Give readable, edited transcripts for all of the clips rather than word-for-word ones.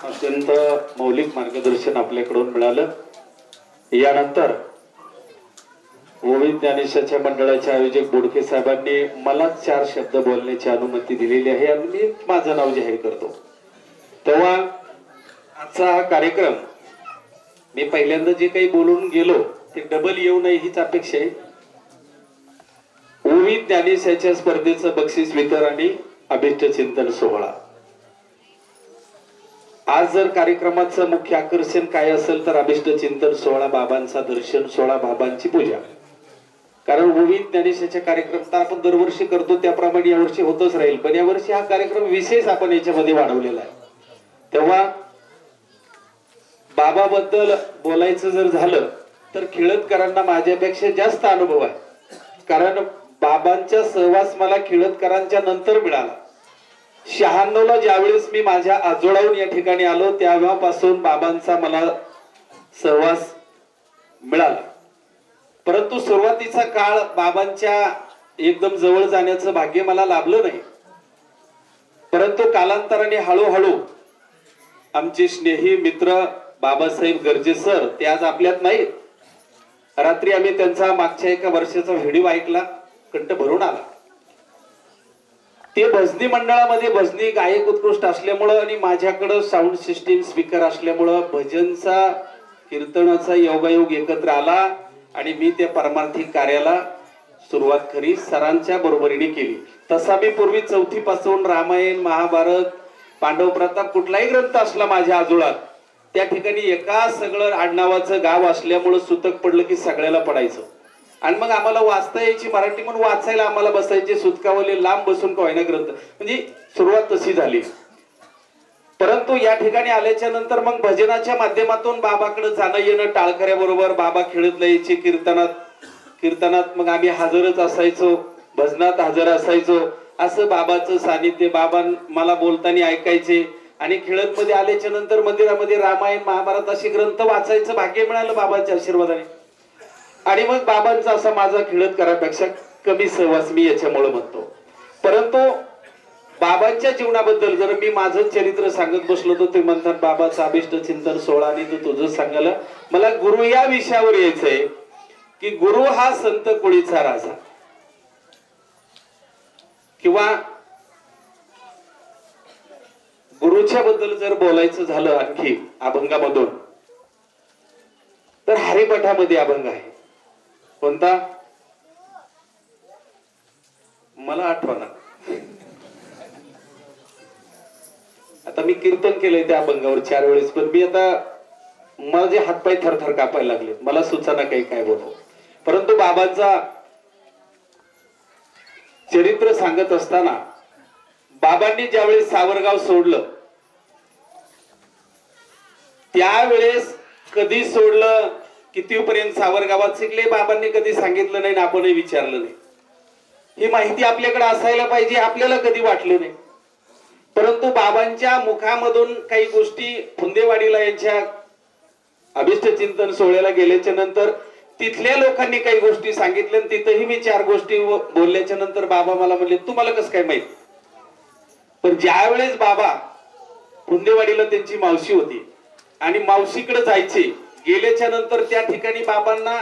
अत्यंत मौलिक मार्गदर्शन आपल्याकडून मिळालं. यानंतर गोविंद ज्ञानेशाच्या मंडळाचे आयोजक बोडके साहेबांनी मला 4 शब्द बोलण्याची अनुमती दिलेली आहे आणि मी माझं नाव जाहीर करतो. तेव्हा आजचा हा कार्यक्रम मी पहिल्यांदा जे काही बोलून गेलो ते डबल येऊ नये हीच अपेक्षा आहे. गोविंद ज्ञानेशाच्या स्पर्धेचं बक्षीस वितरण आणि अभिष्ट चिंतन सोहळा. आज जर कार्यक्रमाचं मुख्य आकर्षण काय असेल तर अभिष्ट चिंतन सोहळा, बाबांचा दर्शन सोहळा, बाबांची पूजा. कारण गोविंद ज्ञानेशाचे कार्यक्रम तर आपण दरवर्षी करतो त्याप्रमाणे यावर्षी होतच राहील, पण यावर्षी हा कार्यक्रम विशेष आपण याच्यामध्ये वाढवलेला आहे. तेव्हा बाबाबद्दल बोलायचं जर झालं तर खिळतकरांना माझ्यापेक्षा जास्त अनुभव आहे. कारण बाबांचा सहवास मला खिळतकरांच्या नंतर मिळाला. 96 ला ज्यावेळेस मी माझ्या आजोळाहून या ठिकाणी आलो तेव्हापासून बाबांचा मला सहवास मिळाला. परंतु सुरुवातीचा काळ बाबांच्या एकदम जवळ जाण्याचं भाग्य मला लाभलं नाही. परंतु कालांतराने हळूहळू आमचे स्नेही मित्र बाबासाहेब गर्जे सर ते आज आपल्यात नाहीत. रात्री आम्ही त्यांचा मागच्या एका वर्षाचा व्हिडिओ ऐकला, कंठ भरून आला. ते भजनी मंडळामध्ये भजनी गायक उत्कृष्ट असल्यामुळं आणि माझ्याकडं साऊंड सिस्टीम स्पीकर असल्यामुळं भजनचा कीर्तनाचा योगायोग एकत्र आला आणि मी त्या परमार्थिक कार्याला सुरुवात खरी सरांच्या बरोबरीने केली. तसा मी पूर्वी 4थी पासून रामायण, महाभारत, पांडव प्रताप कुठलाही ग्रंथ असला माझ्या आजोळात त्या ठिकाणी एका सगळं आडनावाचं गाव असल्यामुळं सुतक पडलं की सगळ्याला पडायचं. आणि मग आम्हाला वाचता यायची, मराठी म्हणून वाचायला आम्हाला बसायचे सुतकावले लांब बसून कोयना ग्रंथ, म्हणजे सुरुवात तशी झाली. परंतु या ठिकाणी आल्याच्या नंतर मग भजनाच्या माध्यमातून बाबाकडे जाणं येणं, टाळकऱ्याबरोबर बाबा खेळत यायचे कीर्तनात मग आम्ही हजरच असायचो, भजनात हजर असायचो. असं बाबाचं सानिध्य बाबा मला बोलताना ऐकायचे. आणि खेळत मध्ये आल्याच्या नंतर मंदिरामध्ये रामायण, महाभारत असे ग्रंथ वाचायचं भाग्य मिळालं बाबांच्या आशीर्वादाने. आणि मग बाबांचा असा माझा खेळत करापेक्षा कमी सहवास मी याच्यामुळे म्हणतो. परंतु बाबांच्या जीवनाबद्दल जर मी माझं चरित्र सांगत बसलो तर ते म्हणतात बाबाचा अभिष्ट चिंतन सोहळा आणि तू तुझं सांगायला. मला गुरु या विषयावर यायचंय की गुरु हा संत कुळीचा राजा. किंवा गुरुच्या बद्दल जर बोलायचं झालं आणखी अभंगामधून तर हरिपाठामध्ये अभंग आहे. कोणता मला आठवना. आता मी कीर्तन केलंय त्या अभंगावर 4 वेळेस, पण मी आता माझे हातपाय थरथर कापायला लागले, मला सुचना काही काय बोलतो. परंतु बाबांचा चरित्र सांगत असताना बाबांनी ज्यावेळेस सावरगाव सोडलं त्यावेळेस कधी सोडलं, कितीपर्यंत सावरगावात शिकले बाबांनी कधी सांगितलं नाही, आपणही विचारलं नाही. ही माहिती आपल्याकडे असायला पाहिजे, आपल्याला कधी वाटलं नाही. परंतु बाबांच्या मुखामधून काही गोष्टी फुंदेवाडीला यांच्या अभिष्ट चिंतन सोहळ्याला गेल्याच्या नंतर तिथल्या लोकांनी काही गोष्टी सांगितल्या. तिथेही मी 4 गोष्टी बोलल्याच्या नंतर बाबा मला म्हणले तुम्हाला कसं काय माहित. पण ज्या वेळेस बाबा फुंदेवाडीला त्यांची मावशी होती आणि मावशीकडे जायचे, गेल्याच्या नंतर त्या ठिकाणी बाबांना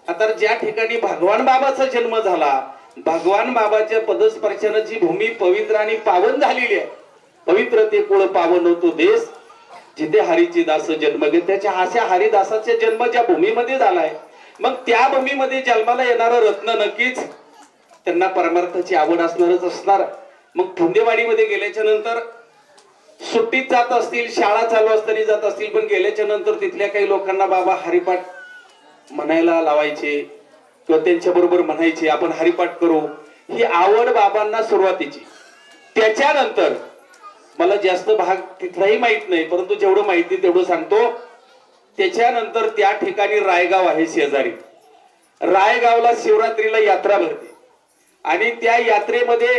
आता ज्या ठिकाणी भगवान बाबाचा जन्म झाला, भगवान बाबाच्या पदस्पर्शाने जी भूमी पवित्र आणि पावन झालेली आहे, पवित्र ते कुळ पावन होतो देश जिथे हरीची दास जन्म घे. त्याच्या अशा हरिदासाचा जन्म ज्या भूमीमध्ये झालाय, मग त्या भूमीमध्ये जन्माला येणारं रत्न नक्कीच त्यांना परमार्थाची आवड असणारच असणार. मग फुंदेवाडीमध्ये गेल्याच्या नंतर सुट्टीत जात असतील, शाळा चालू असताना जात असतील, पण गेल्याच्या नंतर तिथल्या काही लोकांना बाबा हरिपाठ म्हणायला लावायचे किंवा त्यांच्या बरोबर म्हणायचे आपण हरिपाठ करू. ही आवड बाबांना सुरुवातीची. त्याच्यानंतर मला जास्त भाग तिथलाही माहित नाही, परंतु जेवढं माहिती तेवढं सांगतो. त्याच्यानंतर त्या ठिकाणी रायगाव आहे शेजारी. रायगावला शिवरात्रीला यात्रा भरते आणि त्या यात्रेमध्ये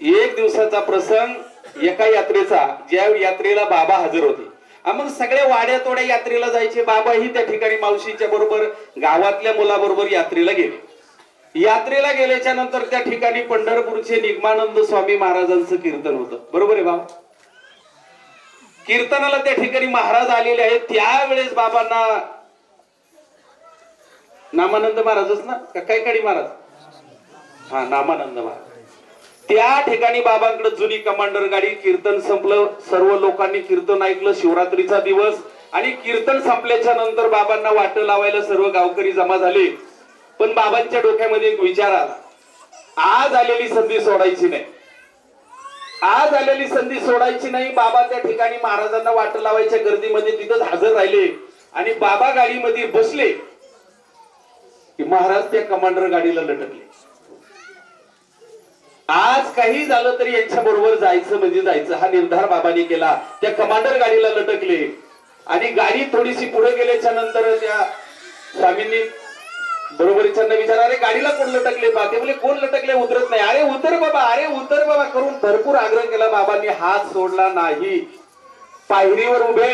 1 दिवसाचा प्रसंग, एका यात्रेचा, ज्या यात्रेला बाबा हजर होते. मग सगळे वाड्या तोड्या यात्रेला जायचे. बाबाही त्या ठिकाणी मावशीच्या बरोबर गावातल्या मुलाबरोबर यात्रेला गेले. यात्रेला गेल्याच्या नंतर त्या ठिकाणी पंढरपूरचे निगमानंद स्वामी महाराजांचं कीर्तन होतं. बरोबर आहे बाबा. कीर्तनाला त्या ठिकाणी महाराज आलेले आहेत. त्यावेळेस बाबांना नामानंद महाराजच ना का काही काळी महाराज, हा नामानंद महाराज, त्या ठिकाणी बाबांकडे जुनी कमांडर गाडी. कीर्तन संपलं, सर्व लोकांनी कीर्तन ऐकलं. शिवरात्रीचा दिवस आणि कीर्तन संपल्याच्या नंतर बाबांना वाटं लावायला सर्व गावकरी जमा झाले. पण बाबांच्या डोक्यामध्ये एक विचार आला, आज आलेली संधी सोडायची नाही, आज आलेली संधी सोडायची नाही. बाबा त्या ठिकाणी महाराजांना वाट लावायच्या गर्दीमध्ये तिथंच हजर राहिले आणि बाबा गाडीमध्ये बसले की महाराज त्या कमांडर गाडीला लटकले. आज काही झालं तरी यांच्या बरोबर जायचं म्हणजे जायचं हा निर्धार बाबांनी केला. त्या कमांडर गाडीला लटकले आणि गाडी थोडीशी पुढे गेल्याच्या नंतर त्या स्वामींनी बरोबरीच्या विचारा, अरे गाडीला कोण लटकले बा? ते बोले कोण लटकले, उतरत नाही. अरे उतर बाबा, अरे उतर बाबा करून भरपूर आग्रह केला. बाबांनी हात सोडला नाही. पायरीवर उभे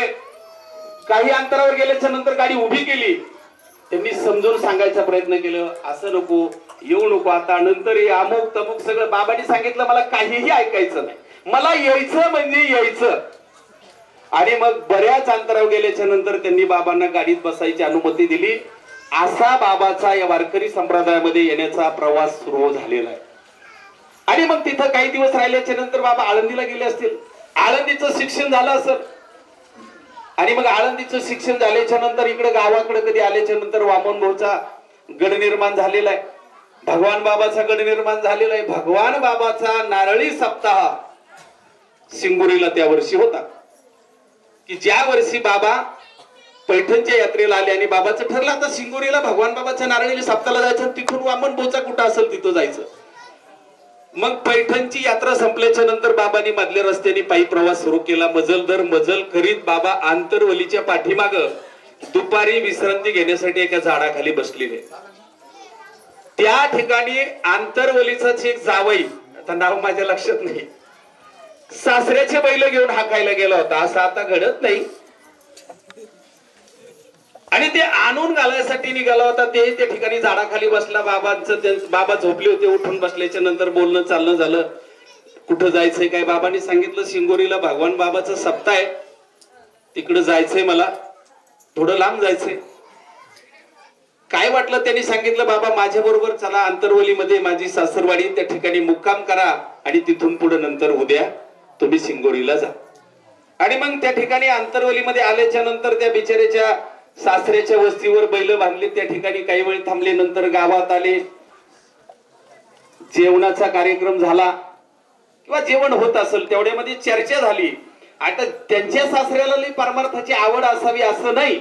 काही अंतरावर गेल्याच्या नंतर गाडी उभी केली. त्यांनी समजून सांगायचा प्रयत्न केलं, असं नको, येऊ नको आता, नंतर ये, अमुक तमुक सगळं. बाबांनी सांगितलं मला काहीही ऐकायचं नाही, मला यायचं म्हणजे यायचं. आणि मग बऱ्याच अंतरावर गेल्याच्या नंतर त्यांनी बाबांना गाडीत बसायची अनुमती दिली. असा बाबाचा या वारकरी संप्रदायामध्ये येण्याचा प्रवास सुरू झालेला आहे. आणि मग तिथं काही दिवस राहिल्याच्या नंतर बाबा आळंदीला गेले असतील, आळंदीचं शिक्षण झालं असेल. आणि मग आळंदीचं शिक्षण झाल्याच्या नंतर इकडे गावाकडे कधी आल्याच्या नंतर वामन भाऊचा गड निर्माण झालेला आहे, भगवान बाबाचा गड निर्माण झालेला आहे. भगवान बाबाचा नारळी सप्ताह सिंगुरीला त्या वर्षी होता, की ज्या वर्षी बाबा पैठणच्या यात्रेला आले आणि बाबाचं ठरलं आता सिंगोरीला भगवान बाबाच्या नारळी सप्ताहाला जायचं, तिथून वामन भाऊचा कुठं असेल तिथं जायचं. मग पैठणची यात्रा संपल्याच्या नंतर बाबांनी मधल्या रस्त्याने पायी प्रवास सुरू केला. मजल दर मजल करीत बाबा आंतरवलीच्या पाठीमाग दुपारी विश्रांती घेण्यासाठी एका झाडाखाली बसलेले. त्या ठिकाणी आंतरवलीचाच एक जावई, आता नाव माझ्या लक्षात नाही, सासऱ्याचे बैल घेऊन हाकायला गेला होता. असं आता घडत नाही. आणि ते आणून घालायसाठी निघाला होता. ते त्या ठिकाणी झाडाखाली बसला. बाबा झोपले होते. उठून बसल्याच्या नंतर बोलणं चालणं झालं, कुठं जायचंय काय? बाबांनी सांगितलं सिंगोरीला भगवान बाबाचा सप्ताह आहे, तिकडं जायचंय, मला थोडं लांब जायचंय. काय वाटलं त्यांनी सांगितलं, बाबा माझ्या बरोबर चला, आंतरवलीमध्ये माझी सासरवाडी, त्या ठिकाणी मुक्काम करा आणि तिथून पुढे नंतर उद्या तुम्ही सिंगोरीला जा. आणि मग त्या ठिकाणी आंतरवलीमध्ये आल्याच्या नंतर त्या बिचाऱ्याच्या सासऱ्याच्या वस्तीवर बैल बांधले. त्या ठिकाणी काही वेळ थांबले. नंतर गावात आले. जेवणाचा कार्यक्रम झाला किंवा जेवण होत असेल तेवढ्यामध्ये चर्चा झाली. आता त्यांच्या सासऱ्याला परमार्थाची आवड असावी असं नाही,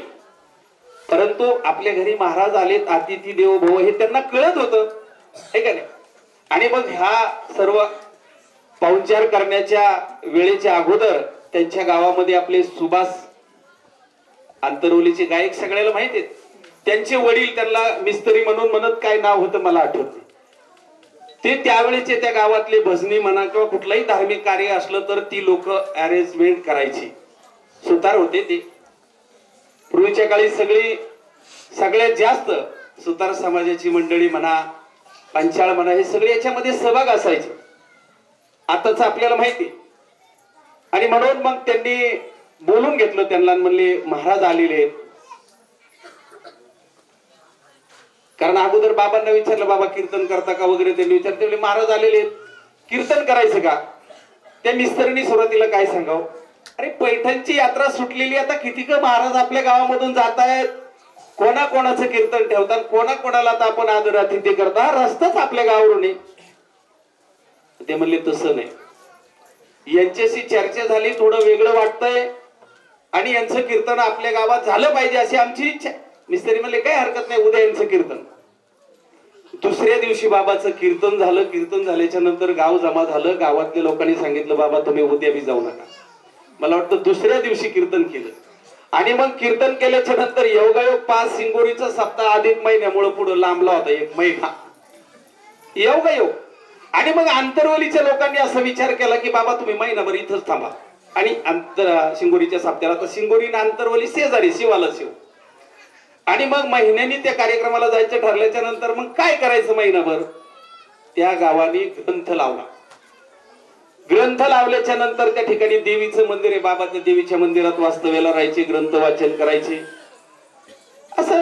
परंतु आपल्या घरी महाराज आलेत, अतिथी देवो भव हे त्यांना कळत होतं, हे का नाही. आणि मग ह्या सर्व पाहुणचार करण्याच्या वेळेच्या अगोदर त्यांच्या गावामध्ये आपले सुभाष आंतरवलीचे गायक सगळ्याला माहिती आहेत, त्यांचे वडील त्यांना मिस्त्री म्हणून म्हणत, काय नाव होतं मला आठवत नाही, ते त्यावेळेचे त्या गावातले भजनी म्हणा किंवा कुठलाही धार्मिक कार्य असलं तर ती लोक अरेंजमेंट करायची, सुतार होते ते. पूर्वीच्या काळी सगळ्यात जास्त सुतार समाजाची मंडळी म्हणा, पंचाळ म्हणा, हे सगळे याच्यामध्ये सहभाग असायचे. आताच आपल्याला माहिती. आणि म्हणून मग त्यांनी बोलून घेतलं त्यांना, म्हणले महाराज आलेले. कारण अगोदर बाबांना विचारलं, बाबा कीर्तन करता का वगैरे, त्यांनी विचारले महाराज आलेले, कीर्तन करायचं का? त्या मिस्त्रींनी सुरुवातीला काय सांगावं, अरे पैठणची यात्रा सुटलेली, आता किती का महाराज आपल्या गावामधून जात आहेत, कोणाकोणाचं कीर्तन ठेवतात, कोणाकोणाला आता आपण आदरातिथ्य करता, रस्ताच आपल्या गावावरून आहे. ते म्हणले तसं नाही, यांच्याशी चर्चा झाली, थोडं वेगळं वाटतंय आणि यांचं कीर्तन आपल्या गावात झालं पाहिजे अशी आमची इच्छा. मिस्त्री म्हणले काही हरकत नाही, उद्या यांचं कीर्तन. दुसऱ्या दिवशी बाबाचं कीर्तन झालं. कीर्तन झाल्याच्या नंतर गाव जमा झालं. गावातल्या लोकांनी सांगितलं, बाबा तुम्ही उद्या बी जाऊ नका. मला वाटतं दुसऱ्या दिवशी कीर्तन केलं. आणि मग कीर्तन केल्याच्या नंतर योगायोग 5 सिंगोरीचा सप्ताह अधिक महिन्यामुळे पुढे लांबला होता, 1 महिना योगायोग. आणि मग आंतरवलीच्या लोकांनी असा विचार केला की बाबा तुम्ही महिनाभर इथंच थांबा आणि सिंगोरीच्या सप्त्याला, तर सिंगोरी आणि आंतरवली शेजारी, शिवाला शिव. आणि मग महिन्यानी त्या कार्यक्रमाला जायचं ठरल्याच्या नंतर मग काय करायचं महिनाभर, त्या गावाने ग्रंथ लावला. ग्रंथ लावल्याच्या नंतर त्या ठिकाणी देवीचं मंदिर आहे, बाबा त्या देवीच्या मंदिरात वास्तव्याला राहायचे, ग्रंथ वाचन करायचे. असं